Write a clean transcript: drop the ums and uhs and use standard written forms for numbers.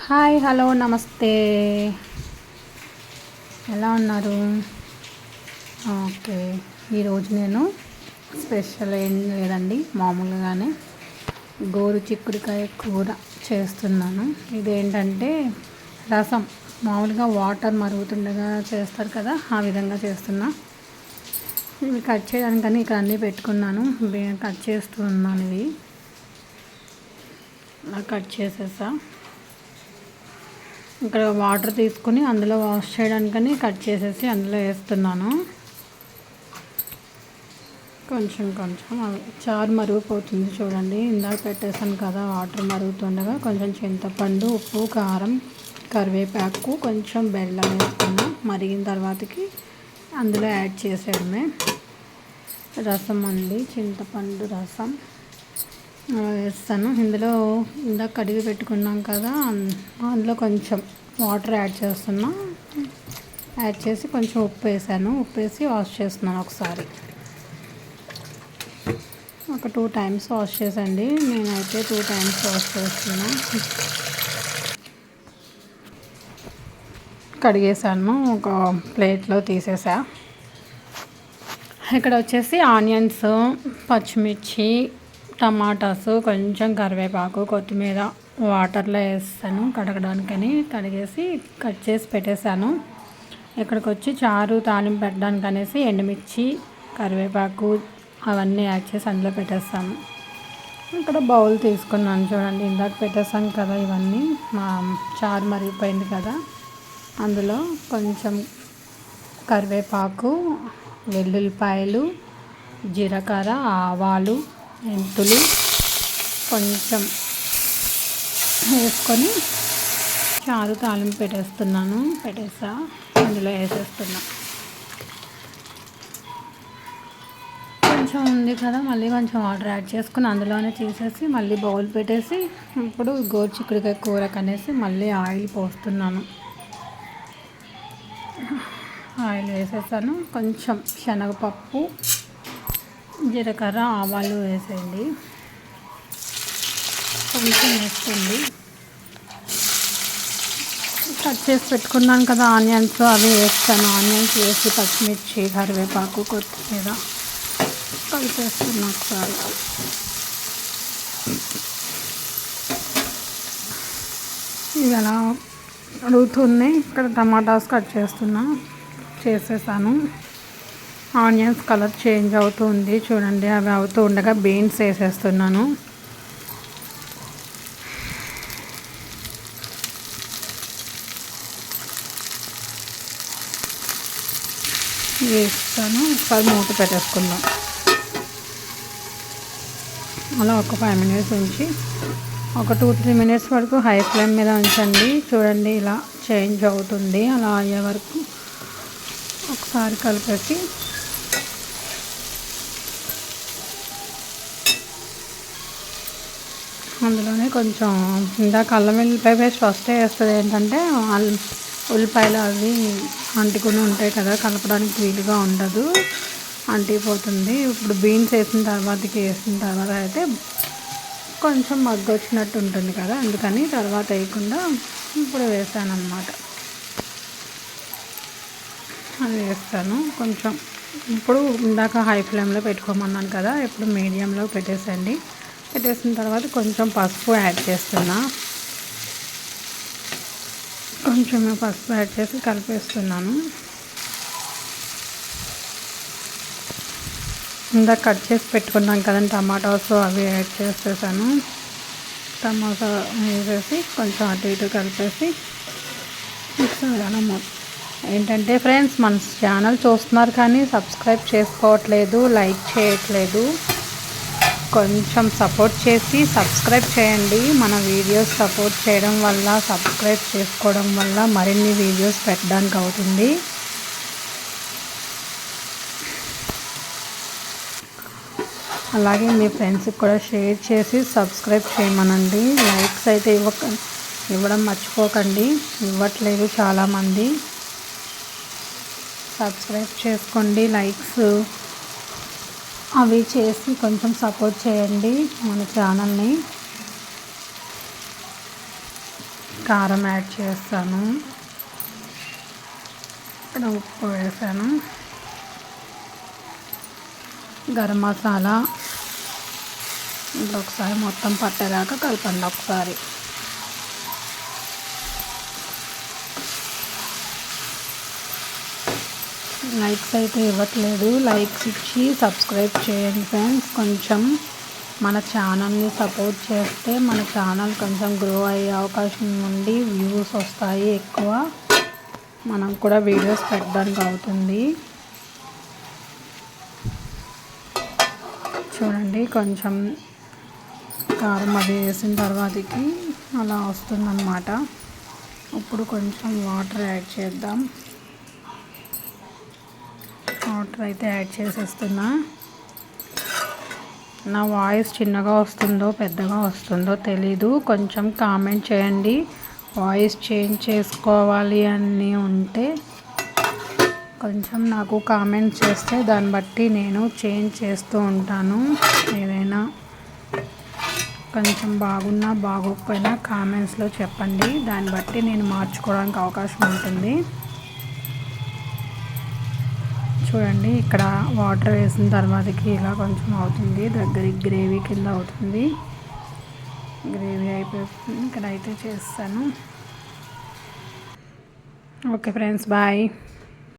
Hi hello నమస్తే. ఎలా ఉన్నారు? ఓకే, ఈరోజు నేను స్పెషల్ ఏం లేదండి, మామూలుగానే గోరు చిక్కుడుకాయ కూర చేస్తున్నాను. ఇదేంటంటే రసం, మామూలుగా వాటర్ మరుగుతుండగా చేస్తారు కదా, ఆ విధంగా చేస్తున్నా. ఇవి కట్ చేయడానికని ఇక్కడ అన్నీ పెట్టుకున్నాను, కట్ చేస్తున్నాను. ఇవి కట్ చేసేసా. ఇక్కడ వాటర్ తీసుకుని అందులో వాష్ చేయడానికని కట్ చేసేసి అందులో వేస్తున్నాను. కొంచెం చారు మరిగిపోతుంది చూడండి. ఇందాక పెట్టేసాను కదా, వాటర్ మరుగుతుండగా కొంచెం చింతపండు, ఉప్పు, కారం, కరివేపాకు, కొంచెం బెల్లం వేసుకున్నా. మరిగిన తర్వాతకి అందులో యాడ్ చేసేయడమే. రసం అండి, చింతపండు రసం వేస్తాను. ఇందులో ఇందాక కడిగి పెట్టుకున్నాం కదా, అందులో కొంచెం వాటర్ యాడ్ చేస్తున్నా. యాడ్ చేసి కొంచెం ఉప్పు వేసాను. ఉప్పు వేసి వాష్ చేస్తున్నాను ఒకసారి. ఒక 2 times వాష్ చేసండి. నేనైతే 2 times వాష్ చేస్తున్నా. కడిగేసాను, ఒక ప్లేట్లో తీసేసా. ఇక్కడ వచ్చేసి ఆనియన్స్, పచ్చిమిర్చి, టమాటాస్, కొంచెం కరివేపాకు, కొత్తిమీర వాటర్లో వేస్తాను కడగడానికని. కడిగేసి కట్ చేసి పెట్టేశాను. ఇక్కడికి వచ్చి చారు తాలింపు పెట్టడానికి అనేసి ఎండుమిర్చి, కరివేపాకు అవన్నీ యాడ్ చేసి అందులో పెట్టేస్తాను. ఇక్కడ బౌల్ తీసుకున్నాను చూడండి. ఇందాక పెట్టేసాను కదా, ఇవన్నీ మా చారు మరిగిపోయింది కదా, అందులో కొంచెం కరివేపాకు, వెల్లుల్లిపాయలు, జీలకర్ర, ఆవాలు, మెంతులు కొంచెం వేసుకొని చారు తాలింపు పెట్టేసా. అందులో వేసేస్తున్నా. కొంచెం ఉంది కదా, మళ్ళీ కొంచెం వాటర్ యాడ్ చేసుకుని అందులోనే తీసేసి మళ్ళీ బౌల్ పెట్టేసి ఇప్పుడు గోరు చిక్కుడుకాయ కూరకు అనేసి మళ్ళీ ఆయిల్ పోస్తున్నాను. ఆయిల్ వేసేసాను. కొంచెం శనగపప్పు, జీలకర్ర, ఆవాలు వేసేయండి. కొంచెం వేసుకోండి. కట్ చేసి పెట్టుకున్నాను కదా ఆనియన్స్, అవి వేస్తాను. ఆనియన్స్ వేసి పచ్చిమిర్చి, కరివేపాకు, కొత్తిమీర కలిపేస్తున్నా ఒకసారి. ఇవి అలా అడుగుతున్నాయి. ఇక్కడ టమాటాస్ కట్ చేసేసాను. ఆనియన్స్ కలర్ చేంజ్ అవుతుంది చూడండి. అవి అవుతూ ఉండగా బీన్స్ వేసేస్తున్నాను. వేస్తాను. ఒకసారి మూత పెట్టేసుకుందాం. అలా ఒక 5 minutes ఉంచి ఒక 2-3 minutes వరకు హై ఫ్లేమ్ మీద ఉంచండి. చూడండి ఇలా చేంజ్ అవుతుంది. అలా అయ్యే వరకు ఒకసారి కలిపేసి అందులోనే కొంచెం ఇందాక అల్లం వెల్లిపాయ పేస్ట్ ఫస్ట్ వేస్తుంది. ఏంటంటే ఉల్లిపాయలు అవి అంటుకుని ఉంటాయి కదా, కలపడానికి వీలుగా ఉండదు, అంటిపోతుంది. ఇప్పుడు బీన్స్ వేసిన తర్వాత అయితే కొంచెం మగ్గొచ్చినట్టు ఉంటుంది కదా, అందుకని తర్వాత వేయకుండా ఇప్పుడు వేసాను అన్నమాట. అది వేస్తాను కొంచెం. ఇప్పుడు ఇందాక హై ఫ్లేమ్లో పెట్టుకోమన్నాను కదా, ఇప్పుడు మీడియంలో పెట్టేసిన తర్వాత కొంచెం పసుపు యాడ్ చేస్తున్నా. కొంచెం పసుపు యాడ్ చేసి కలిపేస్తున్నాను. ఇందాక కట్ చేసి పెట్టుకున్నాం కదండి టమాటాస్, అవి యాడ్ చేసేసాను. టమాటా వేసేసి కొంచెం అటు ఇటు కలిపేసి ఏంటంటే ఫ్రెండ్స్, మన ఛానల్ చూస్తున్నారు కానీ సబ్స్క్రైబ్ చేసుకోవట్లేదు, లైక్ చేయట్లేదు. కొంచెం సపోర్ట్ చేసి సబ్స్క్రైబ్ చేయండి. మన వీడియోస్ సపోర్ట్ చేయడం వల్ల, సబ్స్క్రైబ్ చేసుకోవడం వల్ల మరిన్ని వీడియోస్ పెట్టడానికి అవుతుంది. అలాగే మీ ఫ్రెండ్స్కి కూడా షేర్ చేసి సబ్స్క్రైబ్ చేయమనండి. లైక్స్ అయితే ఇవ్వడం మర్చిపోకండి, ఇవ్వట్లేదు చాలామంది. సబ్స్క్రైబ్ చేసుకోండి, లైక్స్ అవి చేసి కొంచెం సపోర్ట్ చేయండి మన ఛానల్ని. కారం యాడ్ చేస్తాను, ఇక్కడ ఉప్పు వేసాను, గరం మసాలా ఒకసారి మొత్తం పట్టేదాకా కలపండి. ఒకసారి లైక్స్ అయితే ఇవ్వట్లేదు, లైక్స్ ఇచ్చి సబ్స్క్రైబ్ చేయండి ఫ్రెండ్స్. కొంచెం మన ఛానల్ని సపోర్ట్ చేస్తే మన ఛానల్ కొంచెం గ్రో అయ్యే అవకాశం ఉంది, వ్యూస్ వస్తాయి ఎక్కువ, మనం కూడా వీడియోస్ పెట్టడానికి అవుతుంది. చూడండి కొంచెం కారం అది వేసిన తర్వాతకి అలా వస్తుందన్నమాట. ఇప్పుడు కొంచెం వాటర్ యాడ్ చేద్దాం. వాటర్ అయితే యాడ్ చేసేస్తున్నా. నా వాయిస్ చిన్నగా వస్తుందో పెద్దగా వస్తుందో తెలీదు, కొంచెం కామెంట్ చేయండి. వాయిస్ చేంజ్ చేసుకోవాలి అని ఉంటే కొంచెం నాకు కామెంట్ చేస్తే దాన్ని బట్టి నేను చేంజ్ చేస్తూ ఉంటాను. ఏదైనా కొంచెం బాగున్నా బాగోకపోయినా కామెంట్స్లో చెప్పండి, దాన్ని బట్టి నేను మార్చుకోవడానికి అవకాశం ఉంటుంది. చూడండి ఇక్కడ వాటర్ వేసిన తర్వాతకి ఇలా కొంచెం అవుతుంది, దగ్గరికి గ్రేవీ కింద అవుతుంది. గ్రేవీ అయిపోతుంది, ఇక్కడ అయితే చేస్తాను. Okay friends, bye.